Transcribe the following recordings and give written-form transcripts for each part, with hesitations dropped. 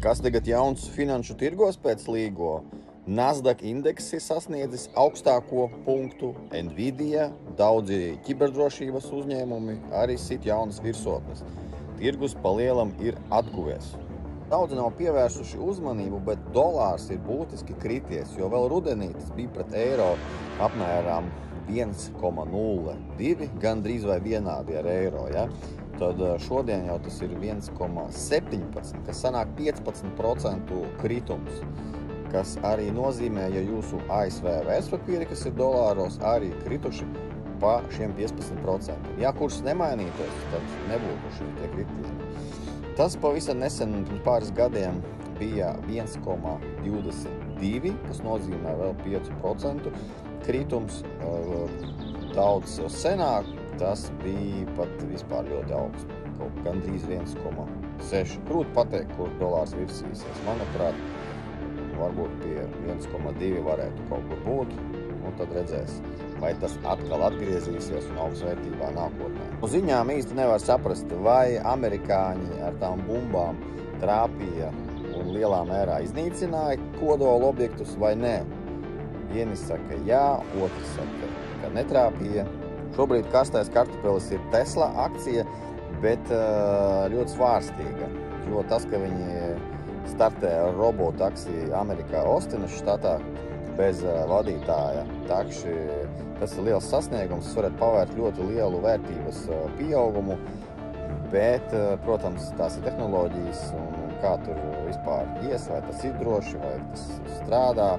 Kas tagad jauns finanšu tirgos pēc līgo? Nasdaq indeks ir sasniedzis augstāko punktu, Nvidia, daudzi ķiberdrošības uzņēmumi arī sit jaunas virsotnes. Tirgus palielam ir atguvies. Daudzi nav pievērsuši uzmanību, bet dolārs ir būtiski krities, jo vēl rudenī tas bija pret eiro apmēram 1,02, gandrīz vai vienādi ar eiro. Ja? Tad šodien jau tas ir 1,17, kas sanāk 15% kritums, kas arī nozīmē, ja jūsu ASV vērtspapīri, kas ir dolāros, arī krituši pa šiem 15%. Ja kurs nemainītos, tad nebūtu šie tie kritieni. Tas pavisam nesen, pirms pāris gadiem, bija 1,22, kas nozīmē vēl 5% kritums. Daudz senāk tas bija pat vispār ļoti augsts, kaut gandrīz 1,6. Grūti pateikt, kur dolārs virsīsies. Manuprāt, varbūt pie 1,2 varētu kaut kur būt, un tad redzēs, vai tas atkal atgriezīsies un augs vērtībā nākotnē. No ziņām īsti nevar saprast, vai amerikāņi ar tām bumbām trāpīja un lielā mērā iznīcināja kodola objektus vai nē. Vieni saka jā, otri saka, ka netrāpīja. Šobrīd karstais kartupelis ir Tesla akcija, bet ļoti svārstīga, jo tas, ka viņi startē ar robotaksi Amerikā Ostinas štatā bez vadītāja, takši tas ir liels sasniegums, tas varētu pavērt ļoti lielu vērtības pieaugumu, bet, protams, tās ir tehnoloģijas un kā tur vispār ies, vai tas ir droši, vai tas strādā,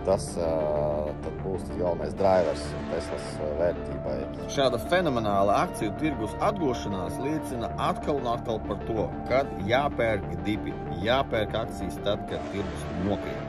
tas tad būs galvenais drivers Teslas vērtībai. Šāda fenomenāla akciju tirgus atgošanās liecina atkal un atkal par to, kad jāpērk dipi, jāpērk akcijas tad, kad tirgus nokrīt.